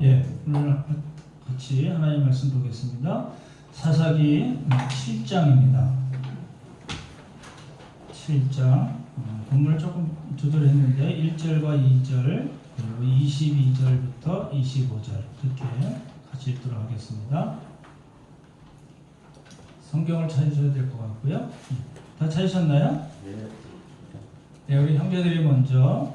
예, 오늘 같이 하나님 말씀 보겠습니다. 사사기 7장입니다. 7장 본문을 조금 조절했는데 1절과 2절 그리고 22절부터 25절 이렇게 같이 읽도록 하겠습니다. 성경을 찾으셔야 될 것 같고요. 다 찾으셨나요? 네, 우리 형제들이 먼저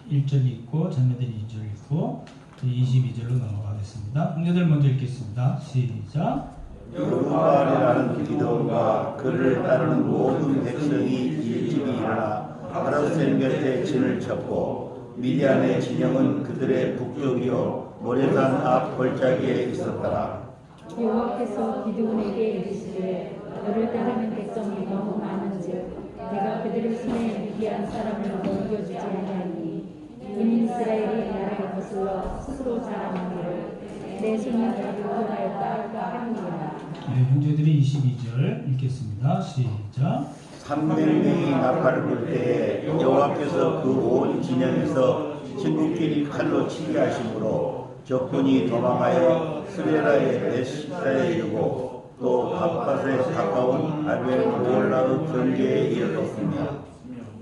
1절 읽고 자매들이 2절 읽고 22절로 넘어가겠습니다. 형제들 먼저 읽겠습니다. 시작. 여루바벨이라는 기드온과 그를 따르는 모든 백성이 일찍이 일어나 바로셀 곁에 진을 쳤고 미디안의 진영은 그들의 북쪽이요 모래산 앞 골짜기에 있었더라. 여호와께서 기드온에게 이르시되 너를 따르는 백성이 너무 많은즉 내가 그들의 손에 미디안 사람을 넘겨주지 아니하니 이는 이스라엘이 나를 거슬러 스스로 자랑하기를 내 손이 너를 구원하였다 하느니라. 네, 형제들이 22절 읽겠습니다. 시작. 300명이 나팔을 불 때에 여호와께서 그 온 진영에서 친구끼리 칼로 치게 하심으로 적군이 도망하여 스레라의 베시다에 이르고 또 갓밭에 가까운 아벨 오홀라의 경계에 이르렀습니다.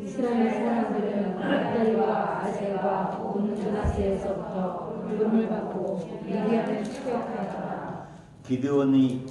이스라엘 사람들은 납달리와 아셀과 온 므낫세에서부터 구름을 받고 미디안을 추격하였다. 기드온이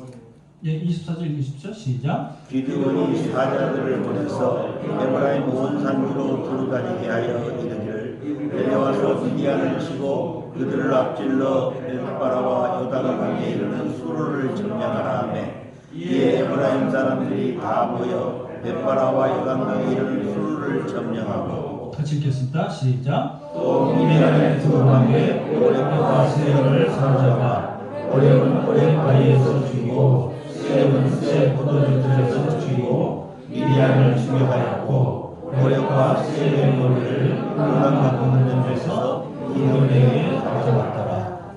예, 24절 읽으십시오. 시작. 기드온이 사자들을 보내서 에브라임 온 산지로 두루다니게 하여 이르기를 내려와서 미디안을 치고 그들을 앞질러 벳바라와 요단강에 이르는 수로를 점령하라 하며 이에 에브라임 사람들이 다 모여 벳바라와 요단강에 이르는 수로를 점령하고 같이 읽겠습니다. 시작. 또 미디안의 두 왕의 오렙과 세력을 사로잡아 오렙은 오렙바위에서 죽이고 세력은 세 포도주들에서 죽이고 미디안을 죽여하였고 오렙과 세력의 머리를 요단강 건너편에서 기드온에게 가져왔더라.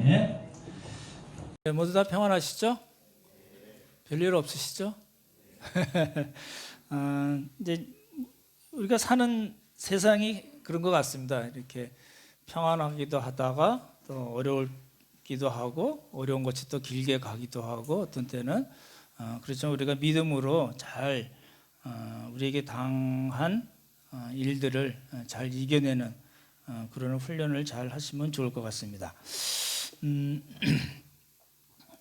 네. 모두 다 평안하시죠? 별일 없으시죠? 이제 우리가 사는 세상이 그런 것 같습니다. 이렇게 평안하기도 하다가 또 어려울기도 하고 어려운 것이 또 길게 가기도 하고 어떤 때는 그렇지만 우리가 믿음으로 잘 우리에게 당한 일들을 잘 이겨내는 그런 훈련을 잘 하시면 좋을 것 같습니다.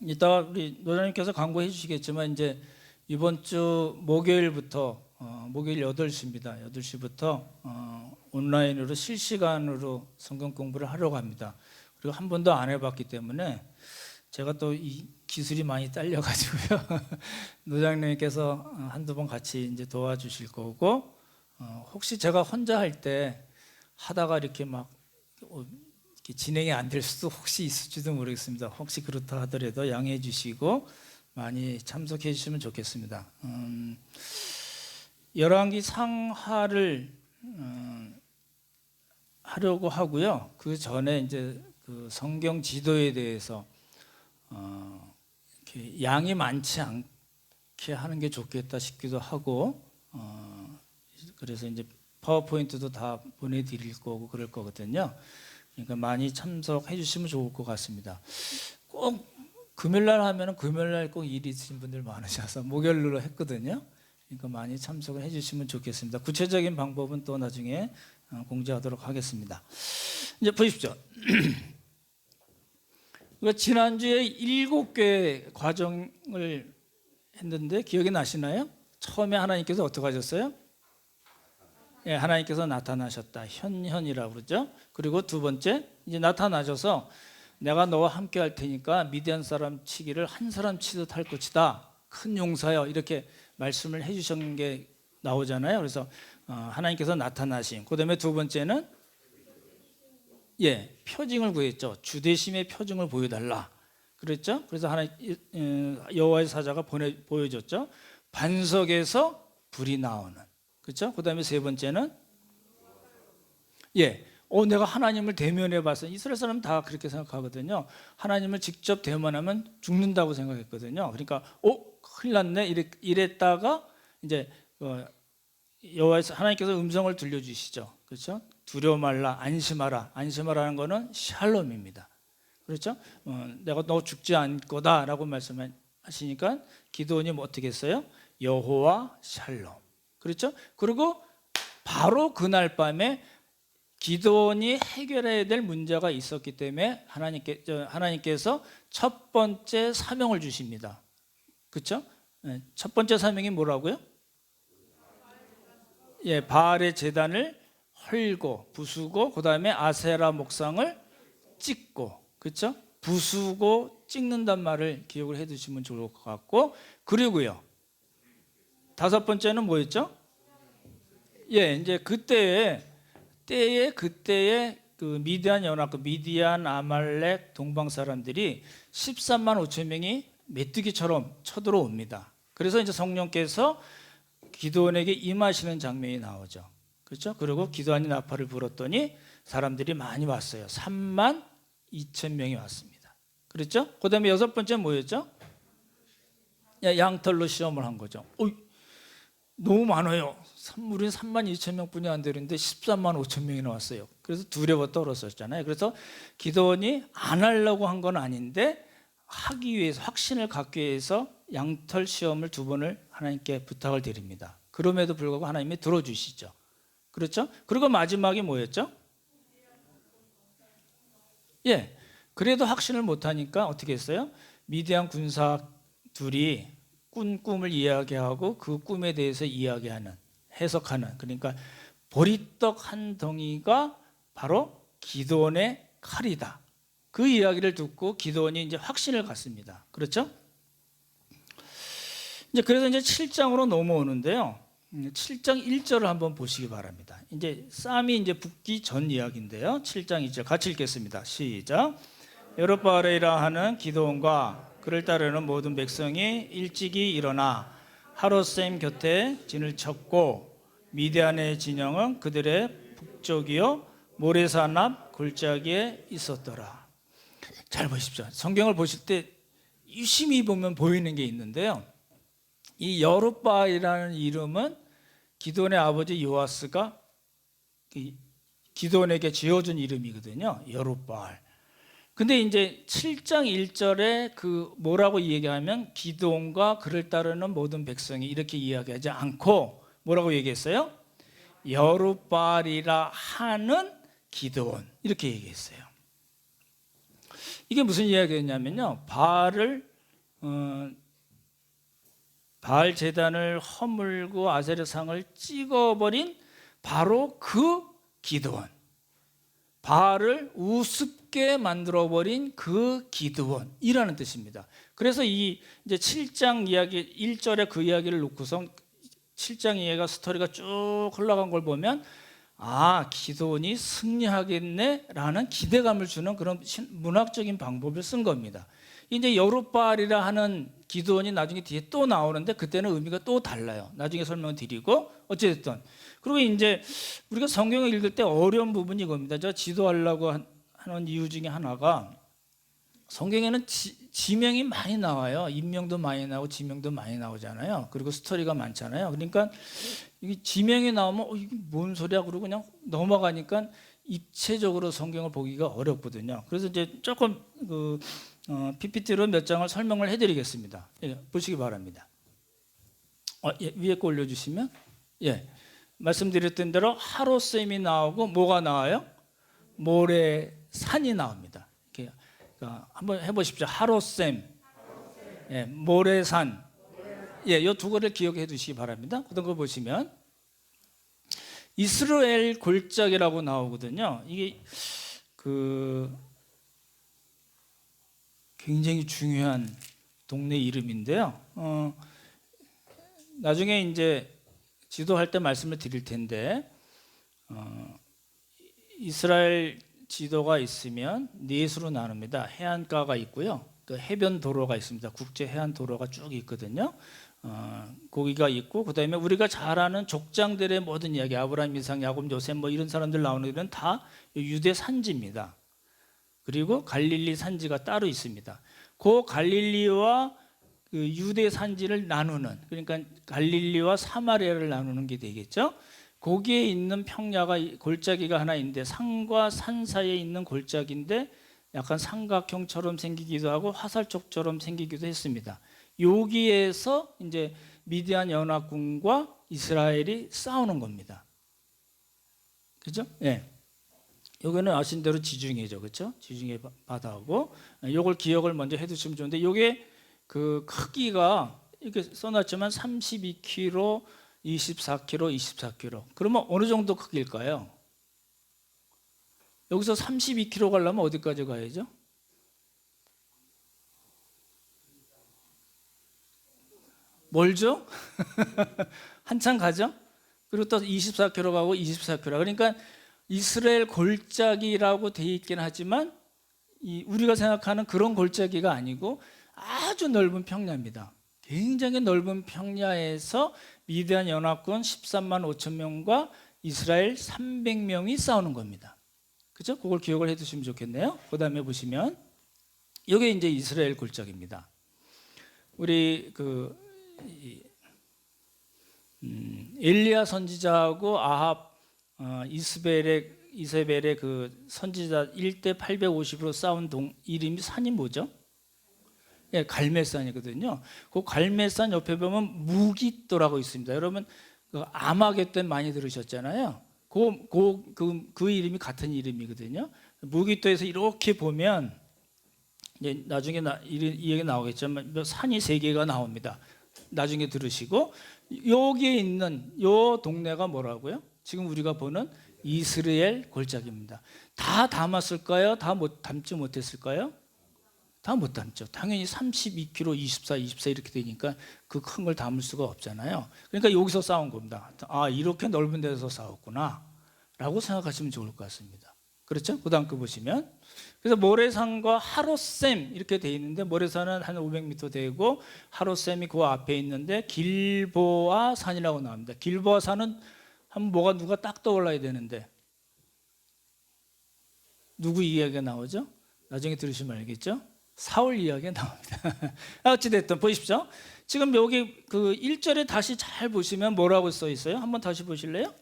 이따가 우리 노장님께서 광고해 주시겠지만 이제 이번 주 목요일부터 목요일 8시입니다. 8시부터 온라인으로 실시간으로 성경 공부를 하려고 합니다. 그리고 한 번도 안 해봤기 때문에 제가 또 이 기술이 많이 딸려가지고요. 노장님께서 한두 번 같이 이제 도와주실 거고 혹시 제가 혼자 할 때 하다가 이렇게 막 진행이 안 될 수도 혹시 있을지도 모르겠습니다. 혹시 그렇다 하더라도 양해해 주시고 많이 참석해 주시면 좋겠습니다. 열왕기 상하를 하려고 하고요. 그 전에 이제 그 성경 지도에 대해서 이렇게 양이 많지 않게 하는 게 좋겠다 싶기도 하고 그래서 이제 파워포인트도 다 보내드릴 거고 그럴 거거든요. 그러니까 많이 참석해 주시면 좋을 것 같습니다. 꼭 금요일날 하면 금요일날 꼭 일이 있으신 분들 많으셔서 목요일로 했거든요. 그러니까 많이 참석을 해 주시면 좋겠습니다. 구체적인 방법은 또 나중에 공지하도록 하겠습니다. 이제 보십시오. 지난주에 7개 과정을 했는데 기억이 나시나요? 처음에 하나님께서 어떻게 하셨어요? 예, 하나님께서 나타나셨다. 현현이라고 그러죠. 그리고 두 번째 이제 나타나셔서 내가 너와 함께 할 테니까 미디안 사람 치기를 한 사람 치듯 할 것이다. 큰 용사여 이렇게 말씀을 해주신 게 나오잖아요. 그래서 하나님께서 나타나신. 그다음에 두 번째는 표징을 구했죠. 주대심의 표징을 보여달라. 그랬죠. 그래서 여호와의 사자가 보여줬죠. 반석에서 불이 나오는. 그렇죠? 그다음에 세 번째는 내가 하나님을 대면해 봐서 이스라엘 사람은 다 그렇게 생각하거든요. 하나님을 직접 대면하면 죽는다고 생각했거든요. 그러니까 큰일 났네 이랬다가 이제 여호와의 하나님께서 음성을 들려주시죠. 그렇죠? 두려워 말라 안심하라. 안심하라는 거는 샬롬입니다. 그렇죠? 내가 너 죽지 않을 거다라고 말씀하시니까 기드온이 뭐 어떻게 했어요? 여호와 샬롬. 그렇죠? 그리고 바로 그날 밤에 기드온이 해결해야 될 문제가 있었기 때문에 하나님께서 첫 번째 사명을 주십니다. 그렇죠? 첫 번째 사명이 뭐라고요? 예, 바알의 제단을 헐고 부수고 그다음에 아세라 목상을 찍고, 그렇죠? 부수고 찍는단 말을 기억을 해 두시면 좋을 것 같고, 그리고요. 다섯 번째는 뭐였죠? 예, 이제 그때에 그 미디안 연합, 그 미디안, 아말렉, 동방 사람들이 13만 5천 명이 메뚜기처럼 쳐들어옵니다. 그래서 이제 성령께서 기드온에게 임하시는 장면이 나오죠. 그렇죠? 그리고 기드온이 나팔을 불었더니 사람들이 많이 왔어요. 3만 2천 명이 왔습니다. 그렇죠? 그다음에 여섯 번째 뭐였죠? 양털로 시험을 한 거죠. 너무 많아요. 우리는 3만 2천 명뿐이 안 되는데 13만 5천 명이 나왔어요. 그래서 두려워 떨었었잖아요. 그래서 기드온이 안 하려고 한 건 아닌데 하기 위해서, 확신을 갖기 위해서 양털 시험을 2번을 하나님께 부탁을 드립니다. 그럼에도 불구하고 하나님이 들어주시죠. 그렇죠? 그리고 마지막이 뭐였죠? 예, 그래도 확신을 못하니까 어떻게 했어요? 미디안 군사 둘이 꾼 꿈을 이야기하고 그 꿈에 대해서 이야기하는, 해석하는, 그러니까 보리떡 한 덩이가 바로 기드온의 칼이다. 그 이야기를 듣고 기드온이 이제 확신을 갖습니다. 그렇죠? 이제 그래서 이제 7장으로 넘어오는데요. 7장 1절을 한번 보시기 바랍니다. 이제 쌈이 이제 붙기 전 이야기인데요. 7장 2절 같이 읽겠습니다. 시작. 여룹바알이라 하는 기드온과 그를 따르는 모든 백성이 일찍이 일어나 하롯셈 곁에 진을 쳤고 미디안의 진영은 그들의 북쪽이요 모레산 앞 골짜기에 있었더라. 잘 보십시오. 성경을 보실 때 유심히 보면 보이는 게 있는데요. 이 여룹바알이라는 이름은 기드온의 아버지 요아스가 기드온에게 지어준 이름이거든요. 여룹바알. 근데 이제 7장 1절에 그 뭐라고 얘기하면 기드온과 그를 따르는 모든 백성이 이렇게 이야기하지 않고 뭐라고 얘기했어요? 여룹바알이라 하는 기드온 이렇게 얘기했어요. 이게 무슨 이야기였냐면요. 바알 제단을 허물고 아세르상을 찍어버린 바로 그 기드온, 바알을 우습게 만들어버린 그 기드온이라는 뜻입니다. 그래서 이 이제 7장 이야기 1절에 그 이야기를 놓고서 7장 이해가 스토리가 쭉 흘러간 걸 보면 기드온이 승리하겠네라는 기대감을 주는 그런 문학적인 방법을 쓴 겁니다. 이제 여룹바알이라 하는 기드온이 나중에 뒤에 또 나오는데 그때는 의미가 또 달라요. 나중에 설명을 드리고 어쨌든 그리고 이제 우리가 성경을 읽을 때 어려운 부분이 이겁니다. 제가 지도하려고 하는 이유 중에 하나가 성경에는 지명이 많이 나와요. 인명도 많이 나오고 지명도 많이 나오잖아요. 그리고 스토리가 많잖아요. 그러니까 이게 지명이 나오면 이게 뭔 소리야 그러고 그냥 넘어가니까 입체적으로 성경을 보기가 어렵거든요. 그래서 이제 조금 PPT로 몇 장을 설명을 해드리겠습니다. 예, 보시기 바랍니다. 위에 거 올려주시면 말씀드렸던 대로 하롯셈이 나오고 뭐가 나와요? 모래산이 나옵니다. 이렇게 한번 해보십시오. 하롯셈, 모래산. 이 두 개를 기억해 두시기 바랍니다. 그런 거 보시면 이스라엘 골짜기라고 나오거든요. 이게 굉장히 중요한 동네 이름인데요. 나중에 이제 지도할 때 말씀을 드릴 텐데 이스라엘 지도가 있으면 넷으로 나눕니다. 해안가가 있고요. 그 해변 도로가 있습니다. 국제 해안 도로가 쭉 있거든요. 거기가 있고 그다음에 우리가 잘 아는 족장들의 모든 이야기 아브라함, 이삭, 야곱, 요셉 뭐 이런 사람들 나오는 데는 다 유대 산지입니다. 그리고 갈릴리 산지가 따로 있습니다. 그 갈릴리와 그 유대 산지를 나누는, 그러니까 갈릴리와 사마리아를 나누는 게 되겠죠. 거기에 있는 평야가 골짜기가 하나 있는데 산과 산 사이에 있는 골짜기인데 약간 삼각형처럼 생기기도 하고 화살촉처럼 생기기도 했습니다. 여기에서 이제 미디안 연합군과 이스라엘이 싸우는 겁니다. 그죠? 예. 여기는 아신 대로 지중해죠. 그렇죠? 지중해 바다하고 요걸 기억을 먼저 해 두시면 좋은데 요게 그 크기가 이렇게 써놨지만 32km, 24km, 24km. 그러면 어느 정도 크기일까요? 여기서 32km 가려면 어디까지 가야죠? 멀죠? 한참 가죠? 그리고 또 24km 가고 24km. 그러니까 이스라엘 골짜기라고 돼 있긴 하지만 우리가 생각하는 그런 골짜기가 아니고 아주 넓은 평야입니다. 굉장히 넓은 평야에서 미디안 연합군 13만 5천 명과 이스라엘 300명이 싸우는 겁니다. 그죠? 그걸 기억을 해 두시면 좋겠네요. 그 다음에 보시면 이게 이제 이스라엘 골짜기입니다. 우리 엘리야 선지자하고 아합 이세벨의 그 선지자 1대 850으로 싸운 이름이 산이 뭐죠? 예, 갈멜산이거든요. 그 갈멜산 옆에 보면 무깃도라고 있습니다. 여러분 그 아마겟돈 많이 들으셨잖아요. 그 이름이 같은 이름이거든요. 무깃도에서 이렇게 보면 이제 나중에 이 얘기 나오겠지만 산이 3개가 나옵니다. 나중에 들으시고 여기에 있는 요 동네가 뭐라고요? 지금 우리가 보는 이스라엘 골짜기입니다. 다 담았을까요? 다 담지 못했을까요? 다 못 담죠. 당연히 32km, 24, 24 이렇게 되니까 그 큰 걸 담을 수가 없잖아요. 그러니까 여기서 싸운 겁니다. 아, 이렇게 넓은 데서 싸웠구나 라고 생각하시면 좋을 것 같습니다. 그렇죠? 그 다음 거 보시면 그래서 모래산과 하롯셈 이렇게 돼 있는데 모래산은 한 500m 되고 하롯셈이 그 앞에 있는데 길보아 산이라고 나옵니다. 길보아 산은 누가 딱 떠올라야 되는데 누구 이야기가 나오죠? 나중에 들으시면 알겠죠? 사울 이야기가 나옵니다. 어찌됐든 보십시오. 지금 여기 그 1절에 다시 잘 보시면 뭐라고 써 있어요? 한번 다시 보실래요?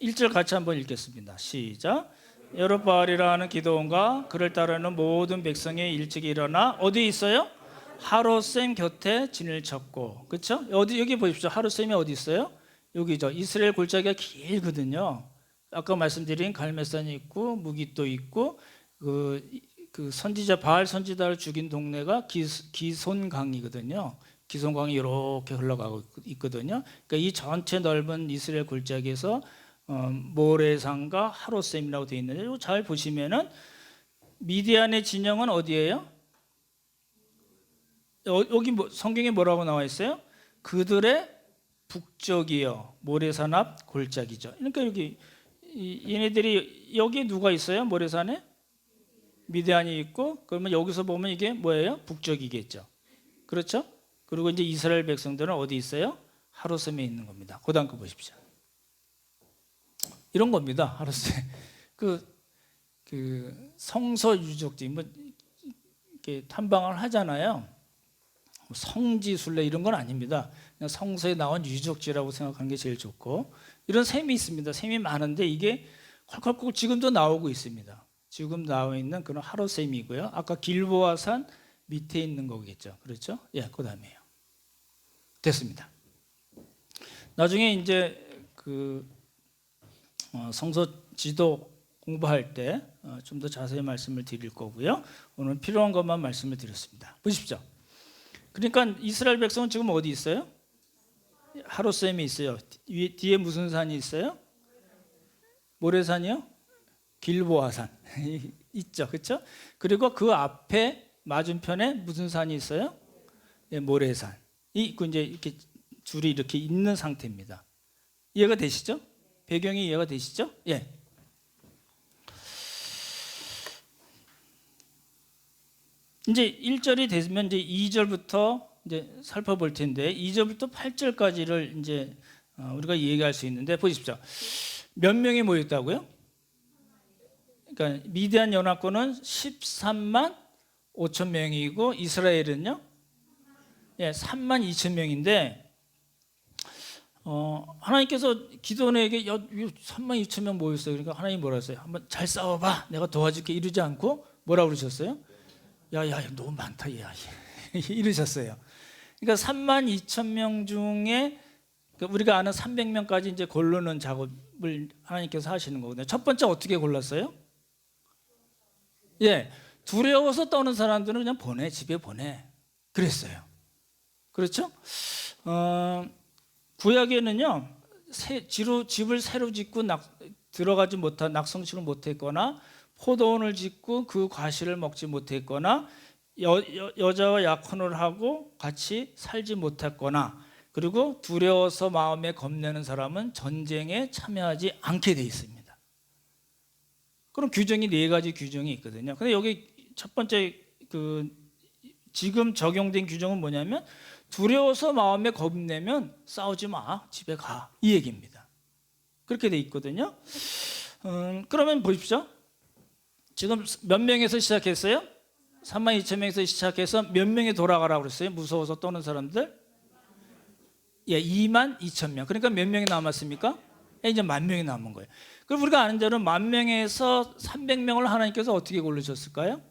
1절 같이 한번 읽겠습니다. 시작. 여룹바알이라는 기드온과 그를 따르는 모든 백성이 일찍 일어나 어디 있어요? 하롯셈 곁에 진을 쳤고, 그렇죠? 여기 보십시오. 하롯셈이 어디 있어요? 여기죠. 이스라엘 골짜기가 길거든요. 아까 말씀드린 갈멜산이 있고 무깃도 있고 그 선지자 바알 선지자를 죽인 동네가 기손강이거든요. 기손강이 이렇게 흘러가고 있거든요. 그러니까 이 전체 넓은 이스라엘 골짜기에서 모래산과 하롯셈이라고 되어 있는데 이거 잘 보시면은 미디안의 진영은 어디예요? 여기 성경에 뭐라고 나와 있어요? 그들의 북쪽이요 모래산 앞 골짜기죠. 그러니까 여기 얘네들이 여기 누가 있어요? 모래산에 미디안이 있고 그러면 여기서 보면 이게 뭐예요? 북쪽이겠죠. 그렇죠? 그리고 이제 이스라엘 백성들은 어디 있어요? 하롯셈에 있는 겁니다. 그 다음 거 보십시오. 이런 겁니다. 하롯셈 그 성서 유적지 뭐 이렇게 탐방을 하잖아요. 성지순례 이런 건 아닙니다. 그냥 성서에 나온 유적지라고 생각하는 게 제일 좋고 이런 셈이 있습니다. 셈이 많은데 이게 컬컬 지금도 나오고 있습니다. 지금 나와 있는 그런 하롯셈이고요. 아까 길보아산 밑에 있는 거겠죠. 그렇죠? 예, 그 다음에요. 됐습니다. 나중에 이제 그 성서 지도 공부할 때 좀 더 자세히 말씀을 드릴 거고요. 오늘 필요한 것만 말씀을 드렸습니다. 보십시오. 그러니까 이스라엘 백성은 지금 어디 있어요? 하롯셈이 있어요. 뒤에 무슨 산이 있어요? 모래산이요? 길보아산 있죠, 그렇죠? 그리고 그 앞에 맞은편에 무슨 산이 있어요? 네, 모래산. 이제 이렇게 줄이 이렇게 있는 상태입니다. 이해가 되시죠? 배경이 이해가 되시죠? 예. 이제 1절이 되면 이제 2절부터 이제 살펴볼 텐데 2절부터 8절까지를 이제 우리가 얘기할 수 있는데 보십시오. 몇 명이 모였다고요? 그러니까 미디안 연합군은 13만 5천 명이고 이스라엘은요? 예, 3만 2천 명인데 하나님께서 기도원에게 3만 2천 명 모였어요. 그러니까 하나님 뭐라 했어요? 한번 잘 싸워봐. 내가 도와줄게. 이러지 않고 뭐라 그러셨어요? 야야 너무 많다. 야 이러셨어요. 그러니까 3만 2천 명 중에 우리가 아는 300명까지 이제 고르는 작업을 하나님께서 하시는 거거든요. 첫 번째 어떻게 골랐어요? 예, 두려워서 떠는 사람들은 그냥 보내, 집에 보내. 그랬어요. 그렇죠? 구약에는요, 집을 새로 짓고 들어가지 못한 낙성치를 못했거나 포도원을 짓고 그 과실을 먹지 못했거나 여자와 약혼을 하고 같이 살지 못했거나 그리고 두려워서 마음에 겁내는 사람은 전쟁에 참여하지 않게 돼 있습니다. 그럼 규정이 4가지 규정이 있거든요. 근데 여기 첫 번째 지금 적용된 규정은 뭐냐면 두려워서 마음에 겁내면 싸우지 마, 집에 가, 이 얘기입니다. 그렇게 돼 있거든요. 그러면 보십시오. 지금 몇 명에서 시작했어요? 3만 2천 명에서 시작해서 몇 명이 돌아가라고 그랬어요? 무서워서 떠는 사람들? 예, 2만 2천 명. 그러니까 몇 명이 남았습니까? 이제 10,000명이 남은 거예요. 그럼 우리가 아는 대로 10,000명에서 300명을 하나님께서 어떻게 고르셨을까요?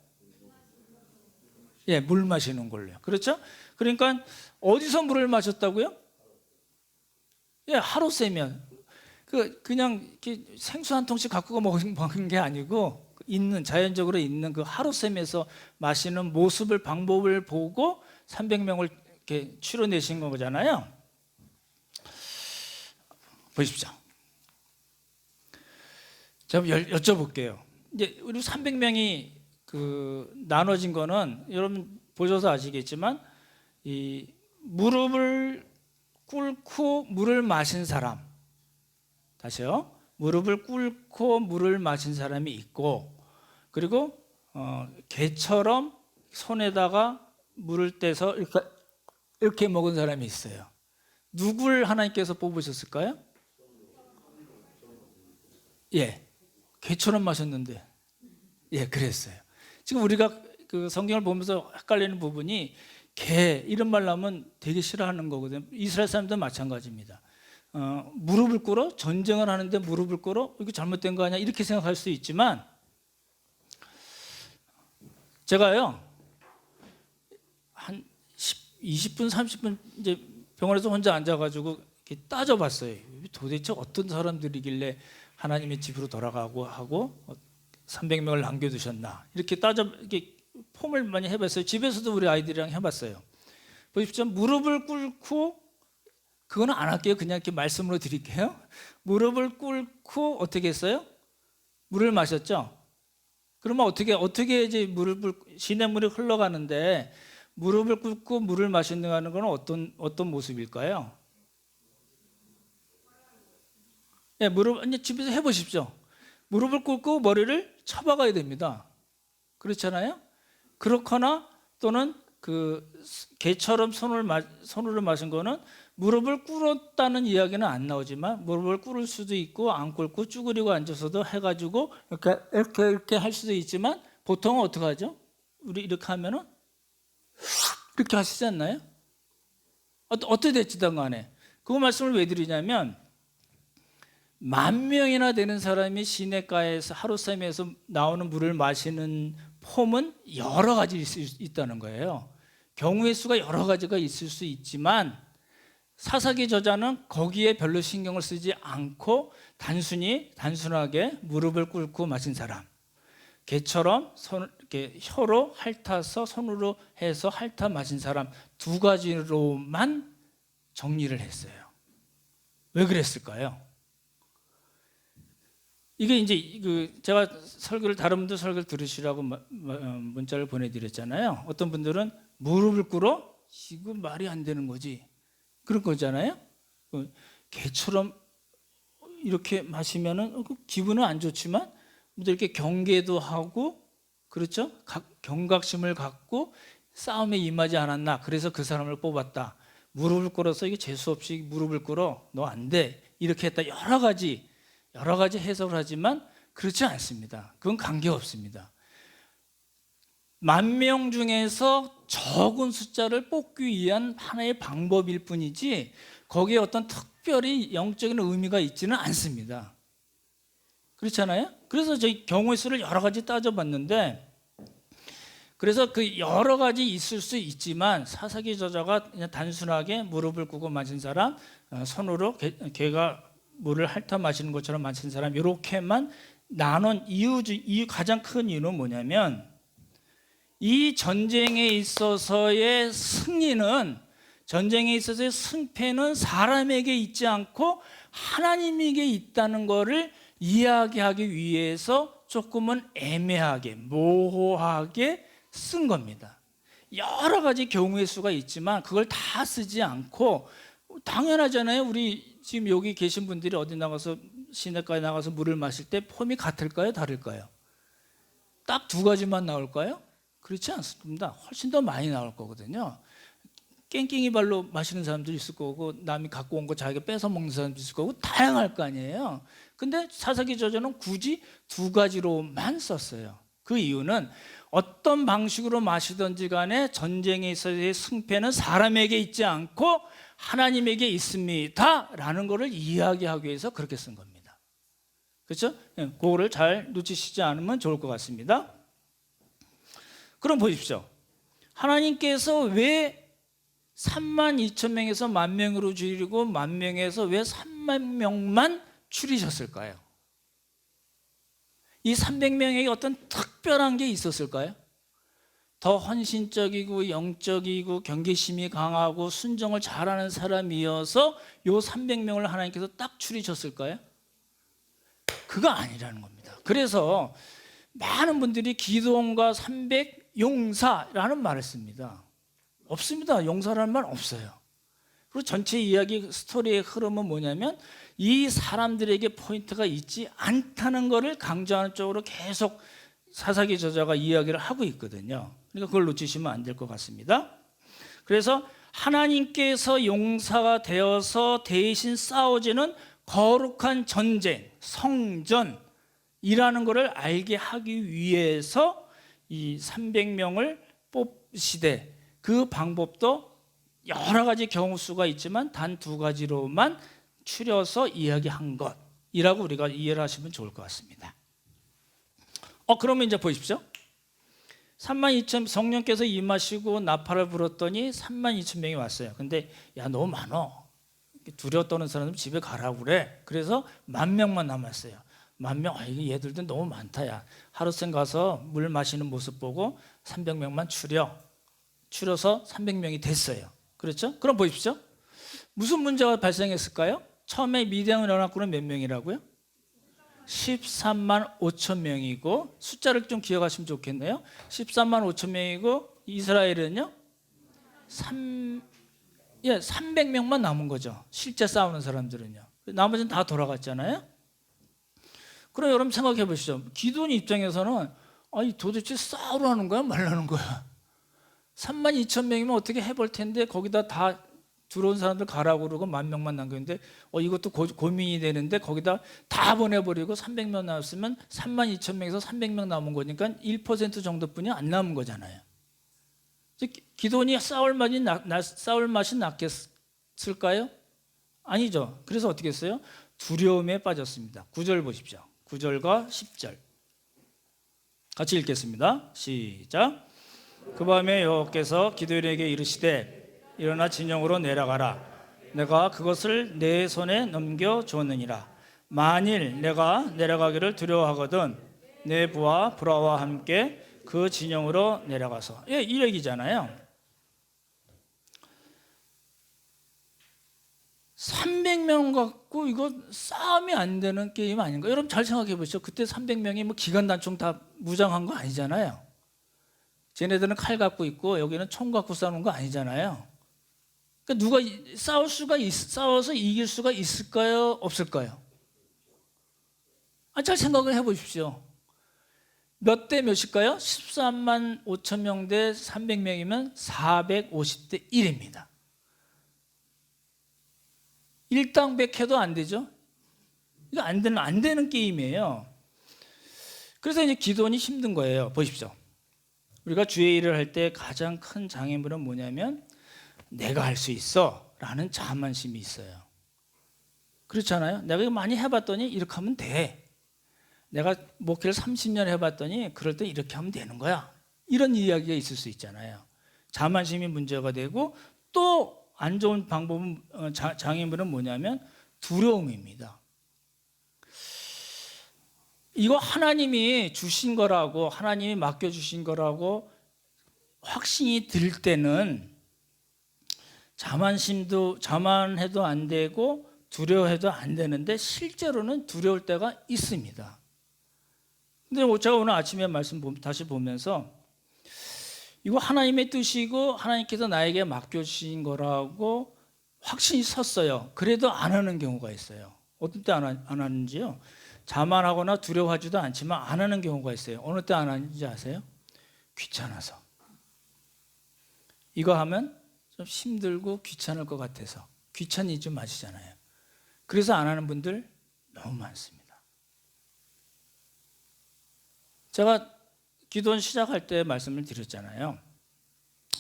예, 물 마시는 걸로요. 그렇죠? 그러니까 어디서 물을 마셨다고요? 예, 하루 세면 그냥 이렇게 생수 한 통씩 갖고 먹은 게 아니고 자연적으로 있는 그 하루샘에서 마시는 모습을 방법을 보고 300명을 이렇게 추려내신 거잖아요. 보십시오. 제가 여쭤볼게요. 이제 우리 300명이 나눠진 거는 여러분 보셔서 아시겠지만 이 무릎을 꿇고 물을 마신 사람, 다시요. 무릎을 꿇고 물을 마신 사람이 있고, 그리고 개처럼 손에다가 물을 떼서 이렇게 먹은 사람이 있어요. 누굴 하나님께서 뽑으셨을까요? 예, 개처럼 마셨는데, 예, 그랬어요. 지금 우리가 성경을 보면서 헷갈리는 부분이 개 이런 말 나오면 되게 싫어하는 거거든요. 이스라엘 사람도 마찬가지입니다. 무릎을 꿇어 전쟁을 하는데 무릎을 꿇어 이거 잘못된 거 아니야 이렇게 생각할 수 있지만 제가요 한 20분 30분 이제 병원에서 혼자 앉아가지고 이렇게 따져봤어요. 도대체 어떤 사람들이길래 하나님의 집으로 돌아가고 하고 300명을 남겨두셨나 이렇게 이렇게 폼을 많이 해봤어요. 집에서도 우리 아이들이랑 해봤어요. 보십시오. 무릎을 꿇고 그거는 안 할게요. 그냥 이렇게 말씀으로 드릴게요. 무릎을 꿇고 어떻게 했어요? 물을 마셨죠? 그러면 어떻게 이제 시냇물이 흘러가는데 무릎을 꿇고 물을 마신다는 건 어떤 모습일까요? 네, 이제 집에서 해보십시오. 무릎을 꿇고 머리를 쳐박아야 됩니다. 그렇잖아요? 그렇거나 또는 개처럼 손으로 마신 거는 무릎을 꿇었다는 이야기는 안 나오지만 무릎을 꿇을 수도 있고 안 꿇고 쭈그리고 앉아서도 해가지고 이렇게 할 수도 있지만 보통은 어떻게 하죠? 우리 이렇게 하면은 이렇게 하시지 않나요? 어떻게 됐든 간에 그 말씀을 왜 드리냐면 10,000명이나 되는 사람이 시냇가에서 하루샘에서 나오는 물을 마시는 폼은 여러 가지 있다는 거예요. 경우의 수가 여러 가지가 있을 수 있지만 사사기 저자는 거기에 별로 신경을 쓰지 않고 단순하게 무릎을 꿇고 마신 사람, 개처럼 이렇게 혀로 핥아서 손으로 해서 핥아 마신 사람 2가지로만 정리를 했어요. 왜 그랬을까요? 이게 이제 제가 다른 분들 설교를 들으시라고 문자를 보내드렸잖아요. 어떤 분들은 무릎을 꿇어? 이거 말이 안 되는 거지. 그런 거잖아요. 개처럼 이렇게 마시면은 기분은 안 좋지만 이렇게 경계도 하고 그렇죠? 경각심을 갖고 싸움에 임하지 않았나. 그래서 그 사람을 뽑았다. 무릎을 꿇어서 이게 재수 없이 무릎을 꿇어. 너 안 돼. 이렇게 했다. 여러 가지 해석을 하지만 그렇지 않습니다. 그건 관계없습니다. 10,000명 중에서 적은 숫자를 뽑기 위한 하나의 방법일 뿐이지 거기에 어떤 특별히 영적인 의미가 있지는 않습니다. 그렇잖아요? 그래서 저희 경우의 수를 여러 가지 따져봤는데, 그래서 그 여러 가지 있을 수 있지만 사사기 저자가 그냥 단순하게 무릎을 꿇고 마신 사람, 손으로 개가 물을 핥아 마시는 것처럼 마신 사람, 이렇게만 나눈 이유 가장 큰 이유는 뭐냐면, 이 전쟁에 있어서의 승리는, 전쟁에 있어서의 승패는 사람에게 있지 않고 하나님에게 있다는 것을 이야기하기 위해서 조금은 애매하게, 모호하게 쓴 겁니다. 여러 가지 경우의 수가 있지만 그걸 다 쓰지 않고, 당연하잖아요. 우리 지금 여기 계신 분들이 어디 나가서 시내가에 나가서 물을 마실 때 폼이 같을까요? 다를까요? 딱 두 가지만 나올까요? 그렇지 않습니다. 훨씬 더 많이 나올 거거든요. 깽깽이 발로 마시는 사람도 있을 거고, 남이 갖고 온 거 자기가 뺏어 먹는 사람도 있을 거고, 다양할 거 아니에요. 근데 사사기 저자는 굳이 두 가지로만 썼어요. 그 이유는 어떤 방식으로 마시든지 간에 전쟁에 있어서의 승패는 사람에게 있지 않고 하나님에게 있습니다 라는 것을 이야기하기 위해서 그렇게 쓴 겁니다. 그렇죠? 그거를 잘 놓치시지 않으면 좋을 것 같습니다. 그럼 보십시오. 하나님께서 왜 32,000명에서 10,000명으로 줄이고 10,000명에서 왜 30,000명만 줄이셨을까요? 이 300명에게 어떤 특별한 게 있었을까요? 더 헌신적이고 영적이고 경계심이 강하고 순종을 잘하는 사람이어서 요 300명을 하나님께서 딱 줄이셨을까요? 그거 아니라는 겁니다. 그래서 많은 분들이 기도원과 300 용사라는 말을 씁니다. 없습니다. 용사라는 말 없어요. 그리고 전체 이야기 스토리의 흐름은 뭐냐면 이 사람들에게 포인트가 있지 않다는 것을 강조하는 쪽으로 계속 사사기 저자가 이야기를 하고 있거든요. 그러니까 그걸 놓치시면 안 될 것 같습니다. 그래서 하나님께서 용사가 되어서 대신 싸우지는 거룩한 전쟁, 성전이라는 것을 알게 하기 위해서 이 300명을 뽑으시되, 그 방법도 여러 가지 경우 수가 있지만 단 두 가지로만 추려서 이야기한 것이라고 우리가 이해를 하시면 좋을 것 같습니다. 그러면 이제 보십시오. 32,000 성령께서 임하시고 나팔을 불었더니 32,000명이 왔어요. 근데 야, 너무 많어. 두려워 떠는 사람들 집에 가라고 그래. 그래서 10,000명만 남았어요. 10,000명, 이거 얘들도 너무 많다. 야, 하루생 가서 물 마시는 모습 보고 300명만 추려서 300명이 됐어요. 그렇죠? 그럼 보십시오. 무슨 문제가 발생했을까요? 처음에 미디안 연합군은 몇 명이라고요? 13만 5천 명이고, 숫자를 좀 기억하시면 좋겠네요. 13만 5천 명이고 이스라엘은요 300명만 남은 거죠. 실제 싸우는 사람들은요. 나머지는 다 돌아갔잖아요. 그럼 여러분 생각해 보시죠. 기도원 입장에서는 도대체 싸우라는 거야 말라는 거야? 32,000명이면 어떻게 해볼 텐데 거기다 다 들어온 사람들 가라고 그러고 10,000명만 남겼는데 이것도 고민이 되는데 거기다 다 보내버리고 300명 나왔으면 32,000명에서 300명 남은 거니까 1% 정도뿐이 안 남은 거잖아요. 기도원이 싸울 맛이 났겠을까요? 아니죠. 그래서 어떻게 했어요? 두려움에 빠졌습니다. 9절 보십시오. 9절과 10절 같이 읽겠습니다. 시작. 그 밤에 여호와께서 기드온에게 이르시되 일어나 진영으로 내려가라. 내가 그것을 내 손에 넘겨주었느니라. 만일 내가 내려가기를 두려워하거든 내 부하 브라와 함께 그 진영으로 내려가서. 이 얘기잖아요. 300명 갖고 이거 싸움이 안 되는 게임 아닌가? 여러분 잘 생각해 보시죠. 그때 300명이 뭐 기관단총 다 무장한 거 아니잖아요. 쟤네들은 칼 갖고 있고 여기는 총 갖고 싸우는 거 아니잖아요. 그러니까 누가 싸워서 이길 수가 있을까요? 없을까요? 잘 생각을 해보십시오. 몇 대 몇일까요? 13만 5천 명 대 300명이면 450대 1입니다. 1당 100 해도 안 되죠? 이거 안 되는 게임이에요. 그래서 이제 기도원이 힘든 거예요. 보십시오. 우리가 주의 일을 할 때 가장 큰 장애물은 뭐냐면 내가 할 수 있어 라는 자만심이 있어요. 그렇잖아요. 내가 이거 많이 해봤더니 이렇게 하면 돼. 내가 목회를 30년 해봤더니 그럴 때 이렇게 하면 되는 거야. 이런 이야기가 있을 수 있잖아요. 자만심이 문제가 되고 또 안 좋은 방법은 장애물은 뭐냐면 두려움입니다. 이거 하나님이 주신 거라고 하나님이 맡겨주신 거라고 확신이 들 때는 자만해도 안 되고 두려워해도 안 되는데 실제로는 두려울 때가 있습니다. 근데 제가 오늘 아침에 말씀 다시 보면서 이거 하나님의 뜻이고 하나님께서 나에게 맡겨주신 거라고 확신이 섰어요. 그래도 안 하는 경우가 있어요. 어떤 때 안 하는지요? 자만하거나 두려워하지도 않지만 안 하는 경우가 있어요. 어느 때 안 하는지 아세요? 귀찮아서. 이거 하면 좀 힘들고 귀찮을 것 같아서. 귀찮이 좀 마시잖아요. 그래서 안 하는 분들 너무 많습니다. 제가 기도원 시작할 때 말씀을 드렸잖아요.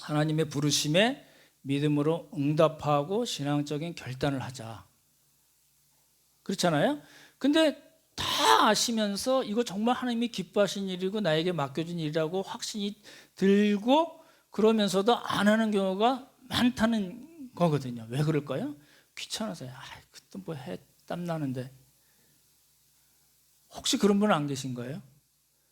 하나님의 부르심에 믿음으로 응답하고 신앙적인 결단을 하자. 그렇잖아요. 근데 다 아시면서 이거 정말 하나님이 기뻐하신 일이고 나에게 맡겨진 일이라고 확신이 들고 그러면서도 안 하는 경우가 많다는 거거든요. 왜 그럴까요? 귀찮아서요. 그때 뭐 해, 땀나는데. 혹시 그런 분 안 계신 거예요?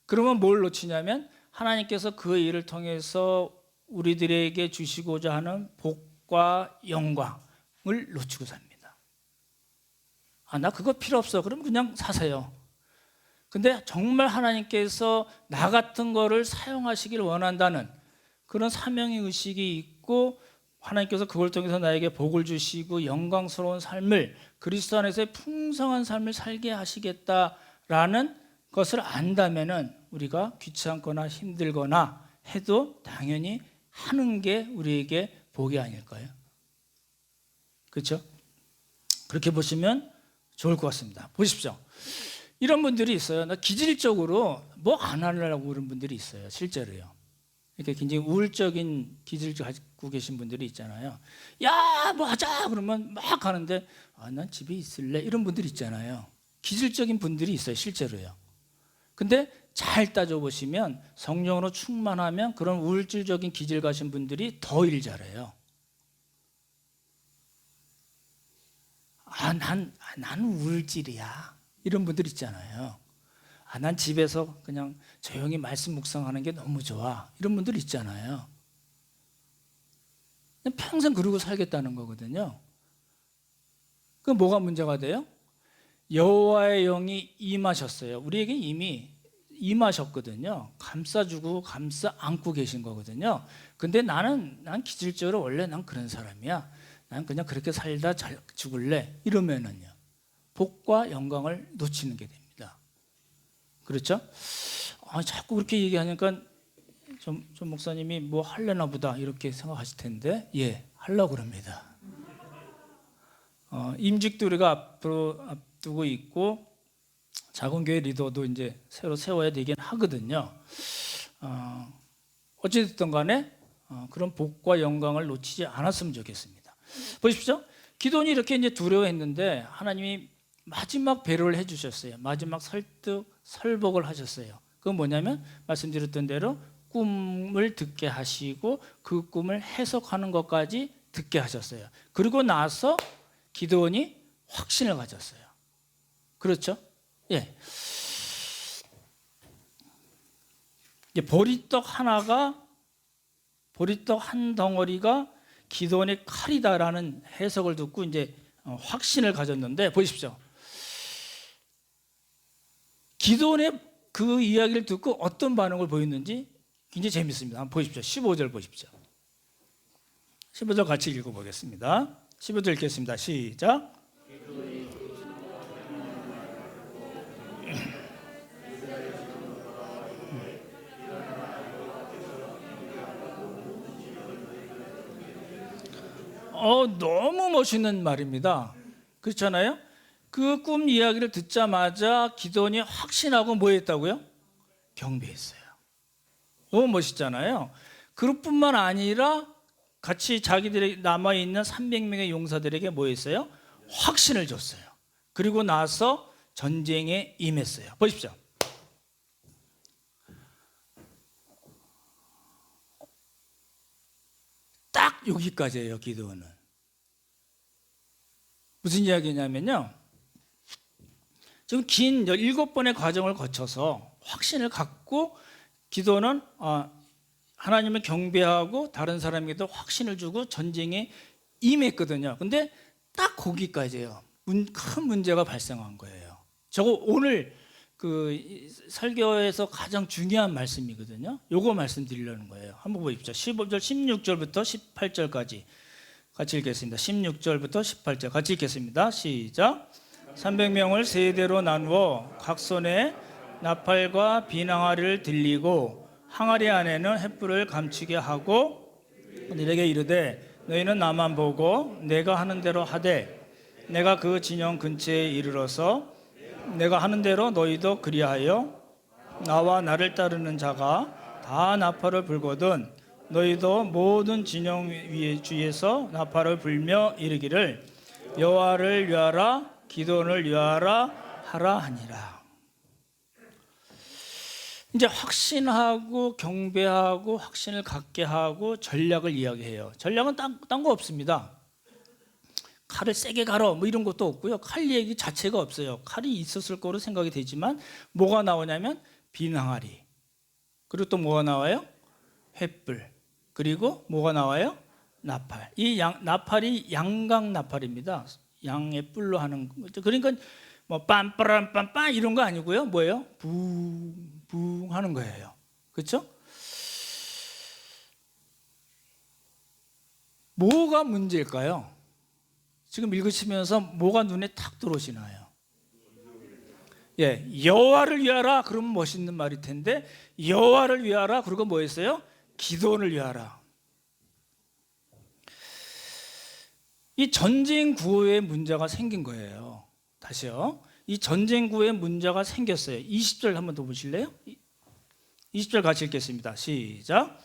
그러면 뭘 놓치냐면 하나님께서 그 일을 통해서 우리들에게 주시고자 하는 복과 영광을 놓치고 삽니다. 나 그거 필요 없어. 그럼 그냥 사세요. 근데 정말 하나님께서 나 같은 거를 사용하시길 원한다는 그런 사명의 의식이 있고 하나님께서 그걸 통해서 나에게 복을 주시고 영광스러운 삶을 그리스도 안에서의 풍성한 삶을 살게 하시겠다라는 것을 안다면은 우리가 귀찮거나 힘들거나 해도 당연히 하는 게 우리에게 복이 아닐까요? 그렇죠? 그렇게 보시면 좋을 것 같습니다. 보십시오. 이런 분들이 있어요. 기질적으로 뭐 안 하려고 그런 분들이 있어요. 실제로요. 이렇게 굉장히 우울적인 기질을 가지고 계신 분들이 있잖아요. 야, 뭐 하자 그러면 막 하는데 난 집에 있을래 이런 분들이 있잖아요. 기질적인 분들이 있어요. 실제로요. 근데 잘 따져보시면 성령으로 충만하면 그런 우울질적인 기질 가신 분들이 더 일 잘해요. 난 우울질이야. 이런 분들 있잖아요. 난 집에서 그냥 조용히 말씀 묵상하는 게 너무 좋아. 이런 분들 있잖아요. 평생 그러고 살겠다는 거거든요. 그럼 뭐가 문제가 돼요? 여호와의 영이 임하셨어요. 우리에게 이미 임하셨거든요. 감싸주고 감싸 안고 계신 거거든요. 근데 난 기질적으로 원래 난 그런 사람이야. 난 그냥 그렇게 살다 잘 죽을래. 이러면은요. 복과 영광을 놓치는 게 됩니다. 그렇죠? 자꾸 그렇게 얘기하니까 좀 목사님이 뭐 할래나 보다 이렇게 생각하실 텐데 하려고 그럽니다. 임직도 우리가 앞두고 있고 작은 교회 리더도 이제 새로 세워야 되긴 하거든요. 어찌됐든 간에 그런 복과 영광을 놓치지 않았으면 좋겠습니다. 보십시오. 기도원이 이렇게 이제 두려워했는데 하나님이 마지막 배려를 해주셨어요. 마지막 설복을 하셨어요. 그건 뭐냐면 말씀드렸던 대로 꿈을 듣게 하시고 그 꿈을 해석하는 것까지 듣게 하셨어요. 그리고 나서 기도원이 확신을 가졌어요. 그렇죠? 보리떡 한 덩어리가 기도원의 칼이다라는 해석을 듣고 이제 확신을 가졌는데 보십시오. 기도원의 그 이야기를 듣고 어떤 반응을 보였는지 굉장히 재밌습니다. 한번 보십시오. 15절 보십시오. 15절 같이 읽어보겠습니다. 15절 읽겠습니다. 시작. 너무 멋있는 말입니다. 그렇잖아요? 그 꿈 이야기를 듣자마자 기도원이 확신하고 뭐 했다고요? 경배했어요. 너무 멋있잖아요. 그뿐만 아니라 같이 자기들이 남아있는 300명의 용사들에게 뭐 했어요? 확신을 줬어요. 그리고 나서 전쟁에 임했어요. 보십시오. 딱 여기까지예요. 기도는 무슨 이야기냐면요, 지금 긴 7번의 과정을 거쳐서 확신을 갖고 기도는 하나님을 경배하고 다른 사람에게도 확신을 주고 전쟁에 임했거든요. 근데 딱 거기까지예요. 큰 문제가 발생한 거예요. 저거 오늘 그 설교에서 가장 중요한 말씀이거든요. 요거 말씀드리려는 거예요. 한번 보십시오. 15절, 16절부터 18절까지 같이 읽겠습니다. 16절부터 18절 같이 읽겠습니다. 시작. 300명을 세 대로 나누어 각 손에 나팔과 비낭아리를 들리고 항아리 안에는 횃불을 감추게 하고 너희에게 이르되 너희는 나만 보고 내가 하는 대로 하되 내가 그 진영 근처에 이르러서 내가 하는 대로 너희도 그리하여 나와 나를 따르는 자가 다 나팔을 불거든 너희도 모든 진영 위에 주위에서 나팔을 불며 이르기를 여호와를 위하라 기도원을 위하라 하라 하니라. 이제 확신하고 경배하고 확신을 갖게 하고 전략을 이야기해요. 전략은 딴 거 없습니다. 칼을 세게 갈어 뭐 이런 것도 없고요. 칼 얘기 자체가 없어요. 칼이 있었을 거로 생각이 되지만 뭐가 나오냐면 비낭아리, 그리고 또 뭐가 나와요? 횃불, 그리고 뭐가 나와요? 나팔. 이 나팔이 양각 나팔입니다. 양의 뿔로 하는 거죠. 그러니까 뭐 빰빠람빰빰 이런 거 아니고요. 뭐예요? 붕붕 하는 거예요. 그렇죠? 뭐가 문제일까요? 지금 읽으시면서 뭐가 눈에 탁 들어오시나요? 예, 여호와를 위하라 그러면 멋있는 말일 텐데 여호와를 위하라 그러고 뭐 했어요? 기도원을 위하라. 이 전쟁 구호에 문제가 생긴 거예요. 다시요. 이 전쟁 구호에 문제가 생겼어요. 20절 한번 더 보실래요? 20절 같이 읽겠습니다. 시작.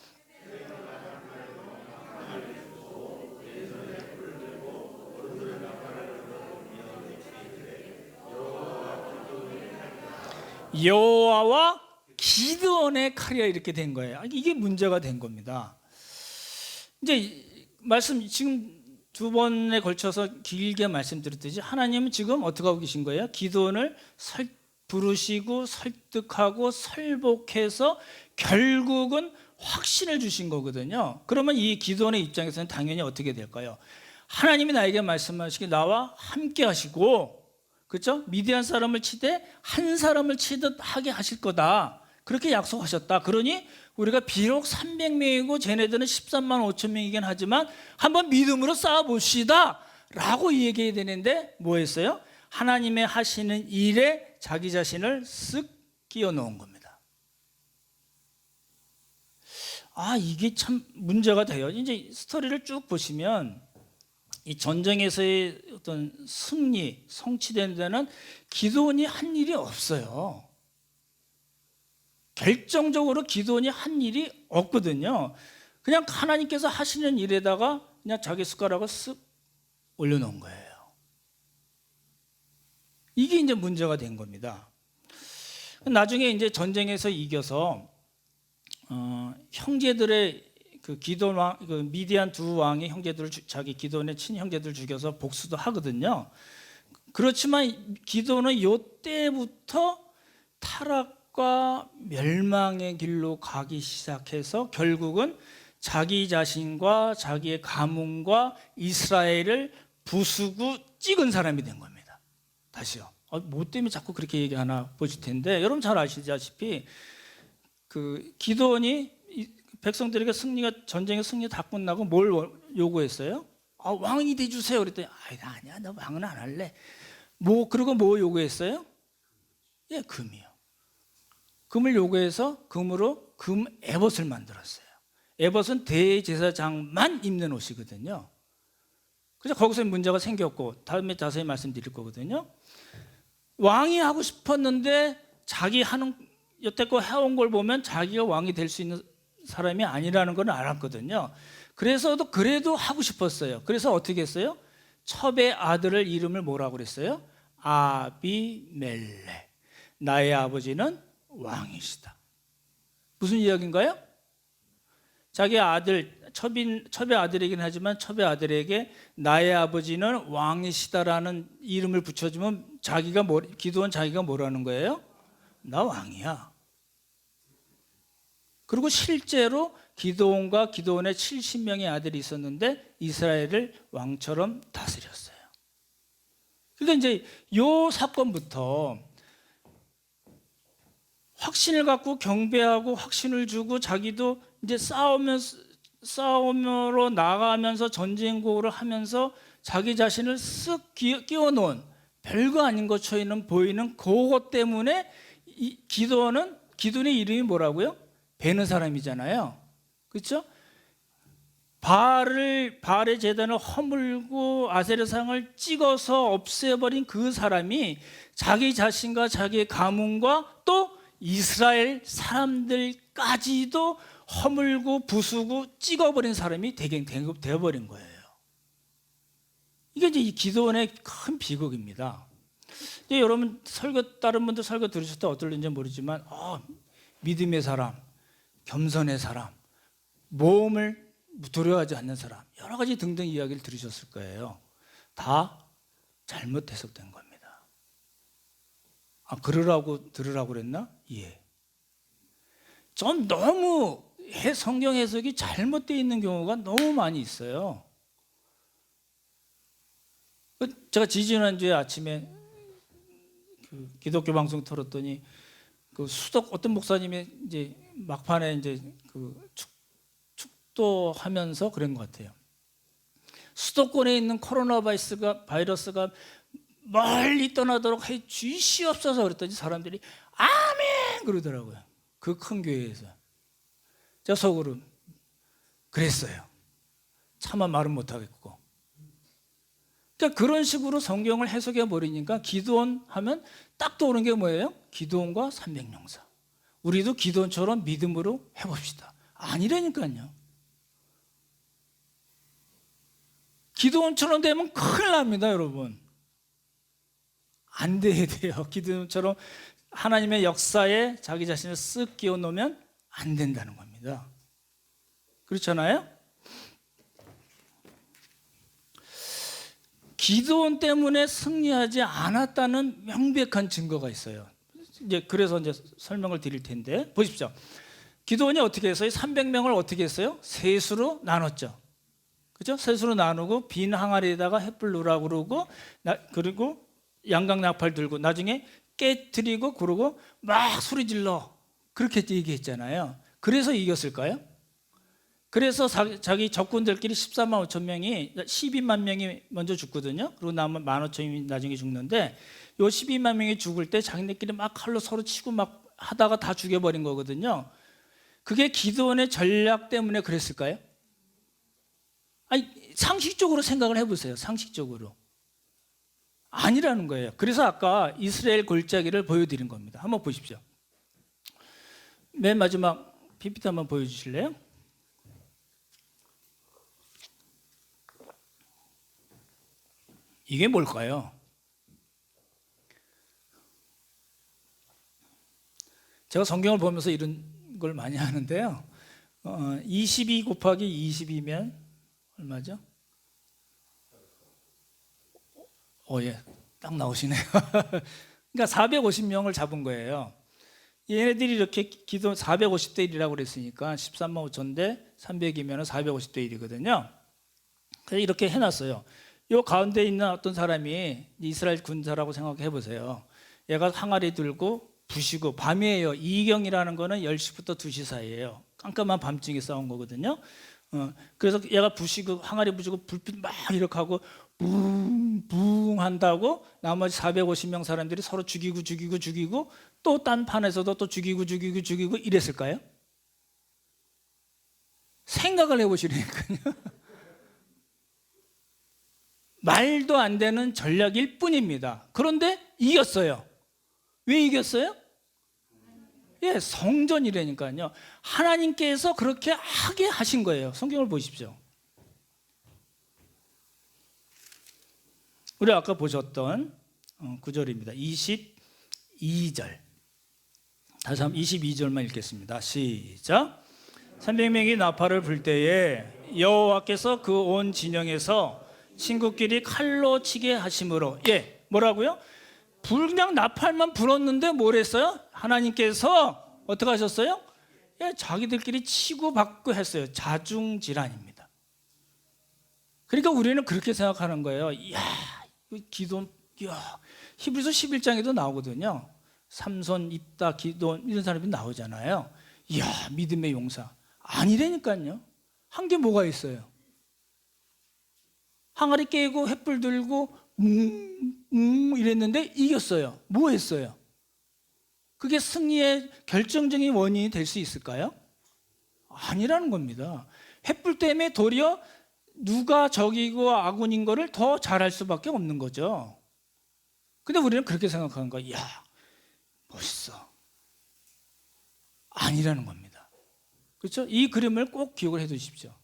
여호와와 기드온의 칼이라 이렇게 된 거예요. 이게 문제가 된 겁니다. 이제 말씀 지금 두 번에 걸쳐서 길게 말씀드렸듯이 하나님은 지금 어떻게 하고 계신 거예요? 기드온을 부르시고 설득하고 설복해서 결국은 확신을 주신 거거든요. 그러면 이 기드온의 입장에서는 당연히 어떻게 될까요? 하나님이 나에게 말씀하시기 나와 함께 하시고, 그렇죠? 미디안 사람을 치되 한 사람을 치듯 하게 하실 거다. 그렇게 약속하셨다. 그러니 우리가 비록 300명이고 쟤네들은 13만 5천 명이긴 하지만 한번 믿음으로 싸워봅시다 라고 얘기해야 되는데 뭐 했어요? 하나님의 하시는 일에 자기 자신을 쓱 끼워 넣은 겁니다. 이게 참 문제가 돼요. 이제 스토리를 쭉 보시면 이 전쟁에서의 어떤 승리, 성취된 데는 기드온이 한 일이 없어요. 결정적으로 기드온이 한 일이 없거든요. 그냥 하나님께서 하시는 일에다가 그냥 자기 숟가락을 쓱 올려놓은 거예요. 이게 이제 문제가 된 겁니다. 나중에 이제 전쟁에서 이겨서 형제들의 그 기드온 왕, 그 미디안 두 왕의 형제들을 자기 기드온의 친형제들 죽여서 복수도 하거든요. 그렇지만 기드온은 이때부터 타락과 멸망의 길로 가기 시작해서 결국은 자기 자신과 자기의 가문과 이스라엘을 부수고 찍은 사람이 된 겁니다. 다시요. 뭐 때문에 자꾸 그렇게 얘기하나 보실 텐데 여러분 잘 아시다시피 그 기드온이 백성들에게 전쟁의 승리 다 끝나고 뭘 요구했어요? 왕이 돼 주세요. 그랬더니 아니야, 나 왕은 안 할래. 그리고 뭐 요구했어요? 예, 금이요. 금을 요구해서 금으로 금 에봇을 만들었어요. 에봇은 대제사장만 입는 옷이거든요. 그래서 거기서 문제가 생겼고 다음에 자세히 말씀드릴 거거든요. 왕이 하고 싶었는데 자기 하는 여태껏 해온 걸 보면 자기가 왕이 될 수 있는 사람이 아니라는 걸 알았거든요. 그래도 하고 싶었어요. 그래서 어떻게 했어요? 첩의 아들을 이름을 뭐라고 그랬어요? 아비멜렉. 나의 아버지는 왕이시다. 무슨 이야기인가요? 자기 아들, 첩의 아들이긴 하지만 첩의 아들에게 나의 아버지는 왕이시다라는 이름을 붙여주면 기도원 자기가 뭐라는 거예요? 나 왕이야. 그리고 실제로 기드온과 기드온의 70명의 아들이 있었는데 이스라엘을 왕처럼 다스렸어요. 그러니까 이제 이 사건부터 확신을 갖고 경배하고 확신을 주고 자기도 이제 싸움으로 나가면서 전쟁고를 하면서 자기 자신을 쓱 끼워놓은 별거 아닌 것처럼 보이는 그것 때문에 기드온의 이름이 뭐라고요? 베는 사람이잖아요. 그렇죠? 바알의 제단을 허물고 아세르상을 찍어서 없애버린 그 사람이 자기 자신과 자기의 가문과 또 이스라엘 사람들까지도 허물고 부수고 찍어버린 사람이 되어버린 거예요. 이게 이제 이 기드온의 큰 비극입니다. 이제 여러분 다른 분들 설교 들으실 때 어떨는지 모르지만 믿음의 사람, 겸손의 사람, 모험을 두려워하지 않는 사람, 여러 가지 등등 이야기를 들으셨을 거예요. 다 잘못 해석된 겁니다. 들으라고 그랬나? 예. 좀 너무 성경 해석이 잘못되어 있는 경우가 너무 많이 있어요. 제가 지지난주에 아침에 기독교 방송 틀었더니 어떤 목사님이 이제 막판에 이제 축도하면서 그런 것 같아요. 수도권에 있는 코로나 바이러스가 멀리 떠나도록 해 주시옵소서 그랬더니 사람들이 아멘 그러더라고요. 그 큰 교회에서. 제가 속으로 그랬어요. 차마 말은 못하겠고. 그러니까 그런 식으로 성경을 해석해 버리니까 기드온 하면 딱 떠오르는 게 뭐예요? 기드온과 300명사. 우리도 기드온처럼 믿음으로 해봅시다. 아니라니까요. 기드온처럼 되면 큰일 납니다, 여러분. 안 돼야 돼요. 기드온처럼 하나님의 역사에 자기 자신을 쓱 끼워 놓으면 안 된다는 겁니다. 그렇잖아요? 기드온 때문에 승리하지 않았다는 명백한 증거가 있어요. 그래서 이제 설명을 드릴 텐데 보십시오. 기드온이 어떻게 했어요? 300명을 어떻게 했어요? 셋으로 나눴죠. 그죠? 셋으로 나누고 빈 항아리에다가 횃불 놓으라고 그러고 양각 나팔 들고 나중에 깨트리고 그러고 막 소리 질러 그렇게 얘기했잖아요. 그래서 이겼을까요? 그래서 자기 적군들끼리 14만 5천 명이 12만 명이 먼저 죽거든요. 그리고 남은 15,000명이 나중에 죽는데 요 12만 명이 죽을 때 자기네끼리 막 칼로 서로 치고 막 하다가 다 죽여버린 거거든요. 그게 기드온의 전략 때문에 그랬을까요? 아니, 상식적으로 생각을 해보세요. 상식적으로. 아니라는 거예요. 그래서 아까 이스라엘 골짜기를 보여드린 겁니다. 한번 보십시오. 맨 마지막 PPT 한번 보여주실래요? 이게 뭘까요? 제가 성경을 보면서 이런 걸 많이 하는데요. 22 곱하기 22면 얼마죠? 예, 딱 나오시네요. 그러니까 450명을 잡은 거예요. 얘네들이 이렇게 기도 450대 1이라고 그랬으니까 13만 5천 대 300이면 450대 1이거든요. 그래서 이렇게 해놨어요. 요 가운데 있는 어떤 사람이 이스라엘 군사라고 생각해 보세요. 얘가 항아리 들고 부시고 밤이에요. 이경이라는 거는 10시부터 2시 사이에요. 깜깜한 밤중에 싸운 거거든요. 그래서 얘가 부시고 항아리 부시고 불빛 막 이렇게 하고 붕붕 한다고 나머지 450명 사람들이 서로 죽이고 또 딴 판에서도 또 죽이고 이랬을까요? 생각을 해보시라니까요. 말도 안 되는 전략일 뿐입니다. 그런데 이겼어요. 왜 이겼어요? 예, 성전이라니까요. 하나님께서 그렇게 하게 하신 거예요. 성경을 보십시오. 우리 아까 보셨던 구절입니다. 22절. 다시 한번 22절만 읽겠습니다. 시작. 300명이 나팔을 불 때에 여호와께서 그 온 진영에서 친구끼리 칼로 치게 하심으로. 예, 뭐라고요? 그냥 나팔만 불었는데 뭘 했어요? 하나님께서 어떻게 하셨어요? 예, 자기들끼리 치고받고 했어요. 자중질환입니다. 그러니까 우리는 그렇게 생각하는 거예요. 이야, 기돈, 이야, 히브리서 11장에도 나오거든요. 삼손, 입다, 기돈 이런 사람이 나오잖아요. 이야, 믿음의 용사. 아니라니까요. 한 게 뭐가 있어요? 항아리 깨고 횃불 들고 이랬는데 이겼어요. 뭐 했어요? 그게 승리의 결정적인 원인이 될 수 있을까요? 아니라는 겁니다. 횃불 때문에 도리어 누가 적이고 아군인 거를 더 잘할 수밖에 없는 거죠. 근데 우리는 그렇게 생각하는 거야. 이야, 멋있어. 아니라는 겁니다. 그렇죠? 이 그림을 꼭 기억을 해 두십시오.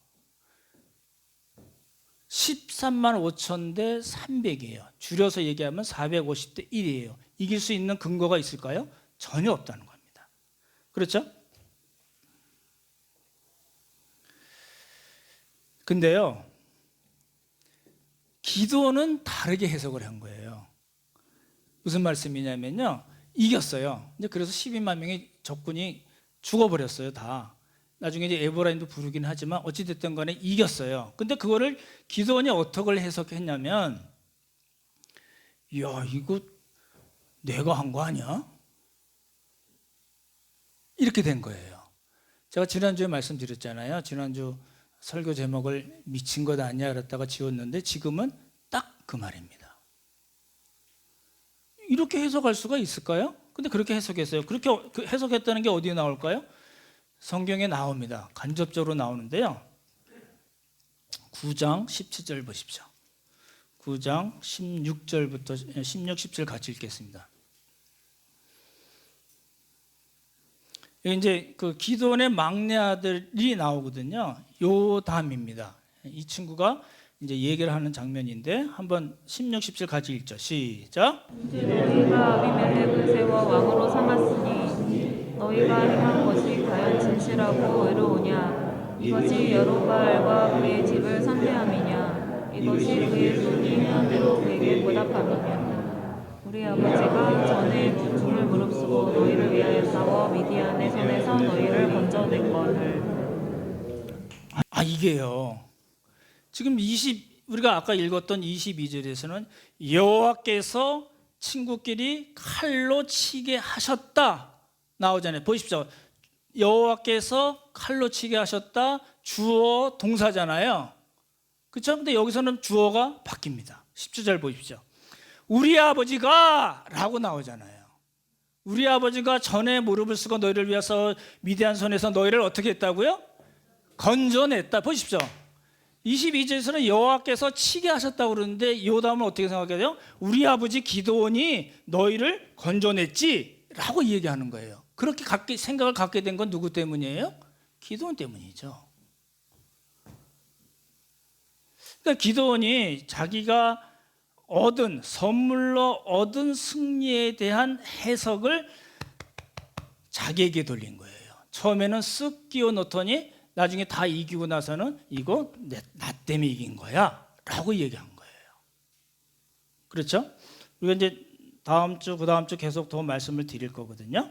13만 5천 대 300이에요. 줄여서 얘기하면 450대 1이에요. 이길 수 있는 근거가 있을까요? 전혀 없다는 겁니다. 그렇죠? 근데요, 기도는 다르게 해석을 한 거예요. 무슨 말씀이냐면요, 이겼어요. 이제 그래서 12만 명의 적군이 죽어버렸어요, 다. 나중에 이제 에브라임도 부르긴 하지만 어찌됐든 간에 이겼어요. 근데 그거를 기도원이 어떻게 해석했냐면, 야, 이거 내가 한 거 아니야? 이렇게 된 거예요. 제가 지난주에 말씀드렸잖아요. 지난주 설교 제목을 미친 것 아니야 그랬다가 지웠는데 지금은 딱 그 말입니다. 이렇게 해석할 수가 있을까요? 근데 그렇게 해석했어요. 그렇게 해석했다는 게 어디에 나올까요? 성경에 나옵니다. 간접적으로 나오는데요. 9장 17절 보십시오. 9장 16절부터 16, 17 같이 읽겠습니다. 이제 그 기도원의 막내 아들이 나오거든요. 요담입니다. 이 친구가 이제 얘기를 하는 장면인데 한번 16, 17 같이 읽죠. 시작. 이제 너희가 아비멜렉을 세워 왕으로 삼았으니 너희가 행한 것이 과연 진실하고 의로우냐? 이것이 여로보암과 그의 집을 선대함이냐? 이것이 그의 손이 행한 대로 그에게 보답함이냐? 우리 아버지가 전에 죽음을 무릅쓰고 너희를 위하여 싸워 미디안의 손에서 너희를 건져낸 것을. 이게요. 지금 우리가 아까 읽었던 22절에서는 여호와께서 친구끼리 칼로 치게 하셨다 나오잖아요. 보십시오. 여호와께서 칼로 치게 하셨다. 주어 동사잖아요. 그렇죠? 근데 여기서는 주어가 바뀝니다. 17절 보십시오. 우리 아버지가 라고 나오잖아요. 우리 아버지가 전에 무릎을 쓰고 너희를 위해서 미디안 손에서 너희를 어떻게 했다고요? 건져냈다. 보십시오. 22절에서는 여호와께서 치게 하셨다고 그러는데 요담은 어떻게 생각해요? 우리 아버지 기드온이 너희를 건져냈지 라고 얘기하는 거예요. 그렇게 생각을 갖게 된 건 누구 때문이에요? 기드온 때문이죠. 그러니까 기드온이 자기가 선물로 얻은 승리에 대한 해석을 자기에게 돌린 거예요. 처음에는 쓱 끼워 넣더니 나중에 다 이기고 나서는 이거 나 때문에 이긴 거야 라고 얘기한 거예요. 그렇죠? 우리가 이제 다음 주, 그 다음 주 계속 더 말씀을 드릴 거거든요.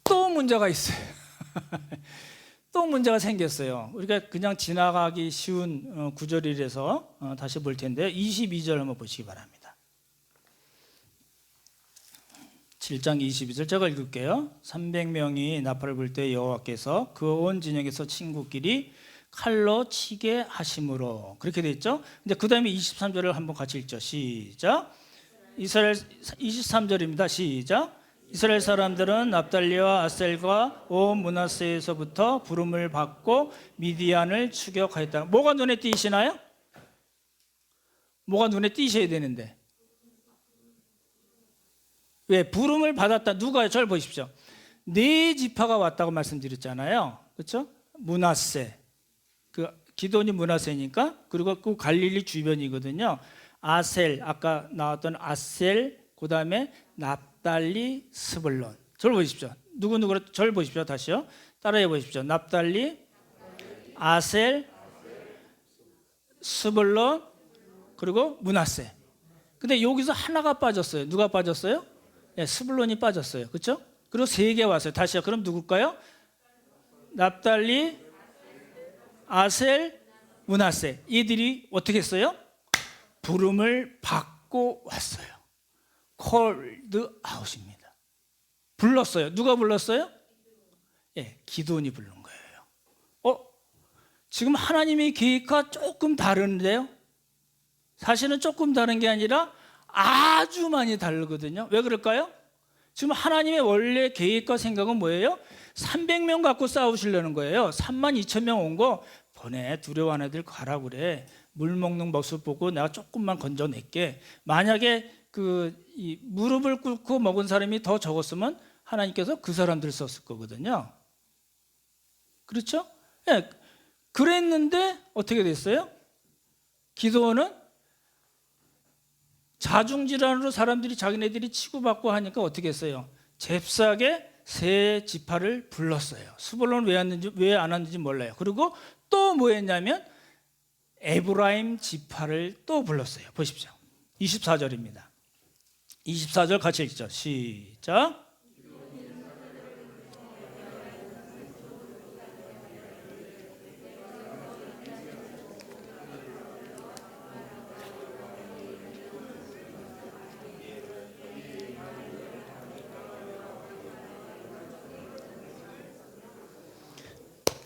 또 문제가 있어요. 또 문제가 생겼어요. 우리가 그냥 지나가기 쉬운 구절이라서 다시 볼 텐데요. 22절 한번 보시기 바랍니다. 7장 22절 제가 읽을게요. 300명이 나팔을 불 때 여호와께서 그 온 진영에서 친구끼리 칼로 치게 하심으로 그렇게 돼 있죠. 근데 그 다음에 23절을 한번 같이 읽죠. 시작. 이스라엘 23절입니다. 시작. 이스라엘 사람들은 납달리와 아셀과 온 므낫세에서부터 부름을 받고 미디안을 추격하였다. 뭐가 눈에 띄시나요? 뭐가 눈에 띄셔야 되는데 왜? 부름을 받았다. 누가요? 저를 보십시오. 네 지파가 왔다고 말씀드렸잖아요. 그렇죠? 므낫세. 그 기드온이 므낫세니까. 그리고 그 갈릴리 주변이거든요. 아셀, 아까 나왔던 아셀, 그다음에 납달리, 스불론. 저를 보십시오. 누구누구로 저를 보십시오. 다시요. 따라해 보십시오. 납달리, 아셀, 스불론, 그리고 므낫세. 근데 여기서 하나가 빠졌어요. 누가 빠졌어요? 네, 스불론이 빠졌어요. 그렇죠? 그리고 3개 왔어요. 다시요. 그럼 누굴까요? 납달리, 아셀, 므낫세. 이들이 어떻게 했어요? 부름을 받고 왔어요. 콜드 아웃입니다. 불렀어요. 누가 불렀어요? 예, 기드온이 부른 거예요. 지금 하나님의 계획과 조금 다른데요? 사실은 조금 다른 게 아니라 아주 많이 다르거든요. 왜 그럴까요? 지금 하나님의 원래 계획과 생각은 뭐예요? 300명 갖고 싸우시려는 거예요. 32,000명 온 거 보내, 두려워하는 애들 가라 그래. 물 먹는 모습 보고 내가 조금만 건져낼게. 만약에 이 무릎을 꿇고 먹은 사람이 더 적었으면 하나님께서 그 사람들을 썼을 거거든요. 그렇죠? 네. 그랬는데 어떻게 됐어요? 기드온은 자중질환으로 사람들이 자기네들이 치고받고 하니까 어떻게 했어요? 잽싸게 3 지파를 불렀어요. 스불론은 왜 안 왔는지 몰라요. 그리고 또 뭐 했냐면 에브라임 지파를 또 불렀어요. 보십시오. 24절입니다. 24절 같이 읽죠. 시작.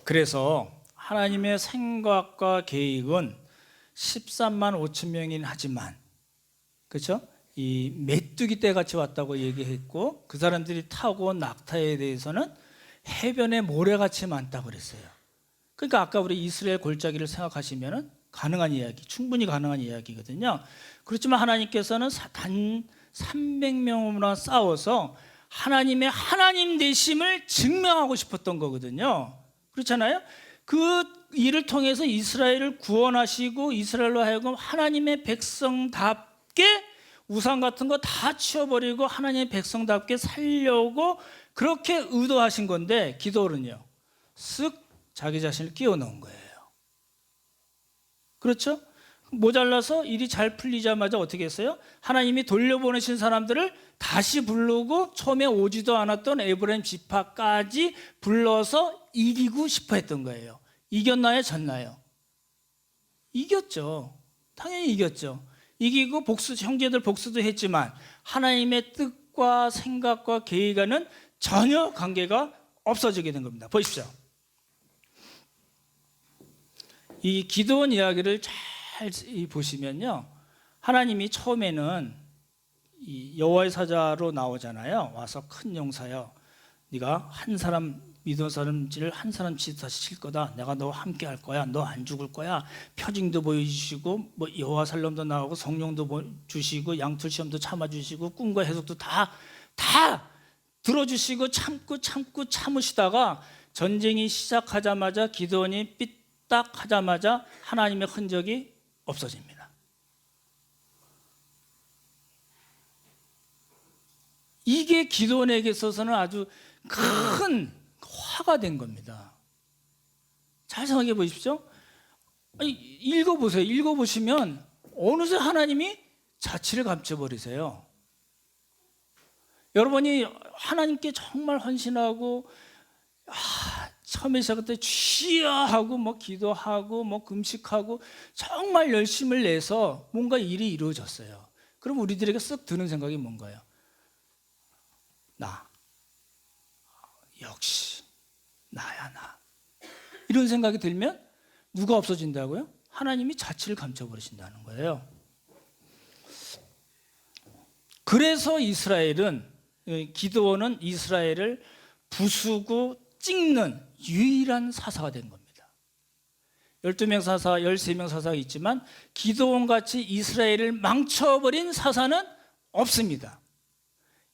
그래서 하나님의 생각과 계획은 13만 5천 명이긴 하지만, 그렇죠? 이 메뚜기 떼 같이 왔다고 얘기했고, 그 사람들이 타고 온 낙타에 대해서는 해변에 모래같이 많다고 그랬어요. 그러니까 아까 우리 이스라엘 골짜기를 생각하시면은 가능한 이야기, 충분히 가능한 이야기거든요. 그렇지만 하나님께서는 단 300명으로만 싸워서 하나님의 하나님 되심을 증명하고 싶었던 거거든요. 그렇잖아요? 그 일을 통해서 이스라엘을 구원하시고 이스라엘로 하여금 하나님의 백성답게 우상 같은 거 다 치워버리고 하나님의 백성답게 살려고 그렇게 의도하신 건데, 기도는요 쓱 자기 자신을 끼워 넣은 거예요. 그렇죠? 모자라서 일이 잘 풀리자마자 어떻게 했어요? 하나님이 돌려보내신 사람들을 다시 부르고 처음에 오지도 않았던 에브라임 지파까지 불러서 이기고 싶어 했던 거예요. 이겼나요? 졌나요? 이겼죠. 당연히 이겼죠. 이기고 형제들 복수도 했지만 하나님의 뜻과 생각과 계획과는 전혀 관계가 없어지게 된 겁니다. 보십시오. 이 기드온 이야기를 잘 보시면요, 하나님이 처음에는 이 여호와의 사자로 나오잖아요. 와서 큰 용사여, 네가 한 사람 믿은 사람을 한 사람씩 다시 칠 거다. 내가 너와 함께 할 거야. 너 안 죽을 거야. 표징도 보여주시고 뭐 여호와 살렘도 나오고 성령도 주시고 양틀 시험도 참아주시고 꿈과 해석도 다 들어주시고 참으시다가 전쟁이 시작하자마자 기드온이 삐딱하자마자 하나님의 흔적이 없어집니다. 이게 기드온에게 있어서는 아주 큰 화가 된 겁니다. 잘 생각해 보십시오. 읽어보세요. 읽어보시면 어느새 하나님이 자취를 감춰버리세요. 여러분이 하나님께 정말 헌신하고 처음에 시작할 때 주여 하고 뭐 기도하고 뭐 금식하고 정말 열심을 내서 뭔가 일이 이루어졌어요. 그럼 우리들에게 쓱 드는 생각이 뭔가요? 나 역시 나야 나, 이런 생각이 들면 누가 없어진다고요? 하나님이 자취를 감춰버리신다는 거예요. 그래서 기드온은 이스라엘을 부수고 찍는 유일한 사사가 된 겁니다. 12명 사사, 13명 사사가 있지만 기드온같이 이스라엘을 망쳐버린 사사는 없습니다.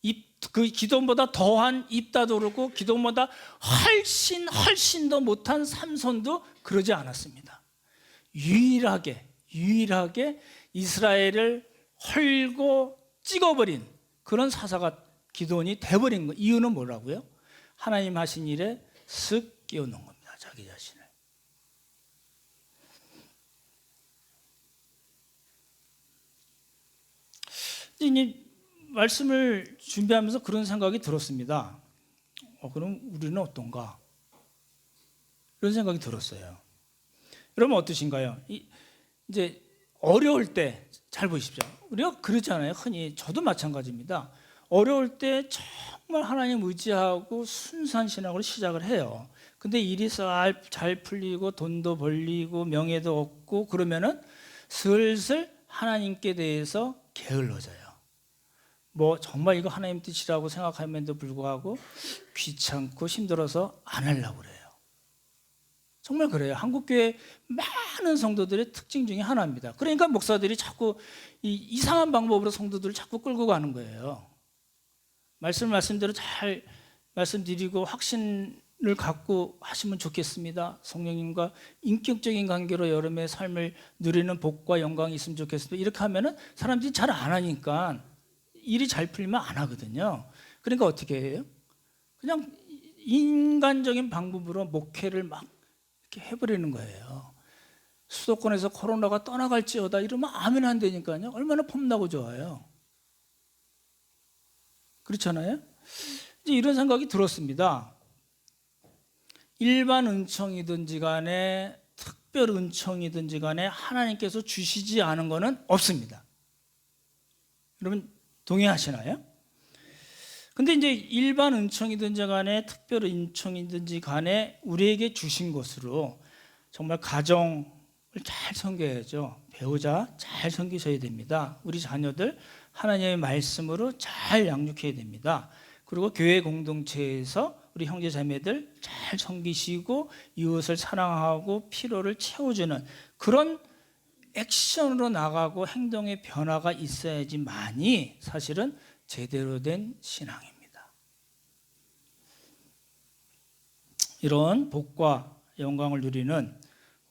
이 그 기도보다 더한 입다도 그렇고 기도보다 훨씬 더 못한 삼손도 그러지 않았습니다. 유일하게 이스라엘을 헐고 찍어버린 그런 사사가 기도원이 돼버린 거. 이유는 뭐라고요? 하나님 하신 일에 쓱 끼워놓은 겁니다. 자기 자신을. 이 말씀을 준비하면서 그런 생각이 들었습니다. 그럼 우리는 어떤가? 이런 생각이 들었어요. 여러분 어떠신가요? 이제 어려울 때 잘 보십시오. 우리가 그러잖아요. 흔히 저도 마찬가지입니다. 어려울 때 정말 하나님 의지하고 순수한 신앙으로 시작을 해요. 근데 일이 잘 풀리고 돈도 벌리고 명예도 얻고 그러면은 슬슬 하나님께 대해서 게을러져요. 뭐 정말 이거 하나님 뜻이라고 생각함에도 불구하고 귀찮고 힘들어서 안 하려고 그래요. 정말 그래요. 한국교회 많은 성도들의 특징 중에 하나입니다. 그러니까 목사들이 자꾸 이상한 방법으로 성도들을 자꾸 끌고 가는 거예요. 말씀대로 잘 말씀드리고 확신을 갖고 하시면 좋겠습니다. 성령님과 인격적인 관계로 여러분의 삶을 누리는 복과 영광이 있으면 좋겠습니다. 이렇게 하면은 사람들이 잘 안 하니까 일이 잘 풀리면 안 하거든요. 그러니까 어떻게 해요? 그냥 인간적인 방법으로 목회를 막 이렇게 해버리는 거예요. 수도권에서 코로나가 떠나갈지어다 이러면 아멘 안 되니까요. 얼마나 폼나고 좋아요. 그렇잖아요. 이제 이런 생각이 들었습니다. 일반 은총이든지 간에 특별 은총이든지 간에 하나님께서 주시지 않은 것은 없습니다. 여러분 동의하시나요? 근데 이제 일반 은총이든지 간에 특별 은총이든지 간에 우리에게 주신 것으로 정말 가정을 잘 섬겨야죠. 배우자 잘 섬기셔야 됩니다. 우리 자녀들 하나님의 말씀으로 잘 양육해야 됩니다. 그리고 교회 공동체에서 우리 형제 자매들 잘 섬기시고 이웃을 사랑하고 필요를 채워주는 그런 액션으로 나가고 행동의 변화가 있어야지만이 사실은 제대로 된 신앙입니다. 이런 복과 영광을 누리는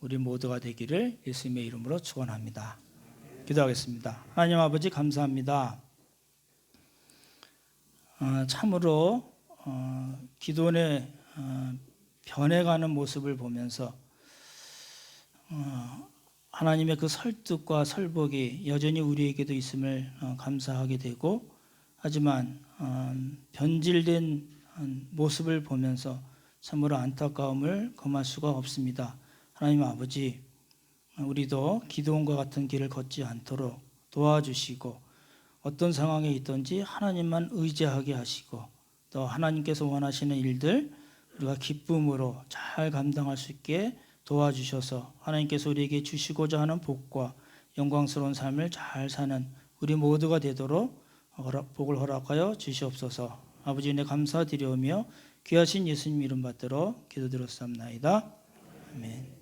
우리 모두가 되기를 예수님의 이름으로 축원합니다. 기도하겠습니다. 하나님 아버지 감사합니다. 참으로 기도원의 변해가는 모습을 보면서 하나님의 그 설득과 설복이 여전히 우리에게도 있음을 감사하게 되고 하지만 변질된 모습을 보면서 참으로 안타까움을 금할 수가 없습니다. 하나님 아버지 우리도 기도원과 같은 길을 걷지 않도록 도와주시고 어떤 상황에 있든지 하나님만 의지하게 하시고 또 하나님께서 원하시는 일들 우리가 기쁨으로 잘 감당할 수 있게 도와주셔서 하나님께서 우리에게 주시고자 하는 복과 영광스러운 삶을 잘 사는 우리 모두가 되도록 복을 허락하여 주시옵소서. 아버지 은혜 감사드리오며 귀하신 예수님 이름 받들어 기도드렸사옵나이다. 아멘.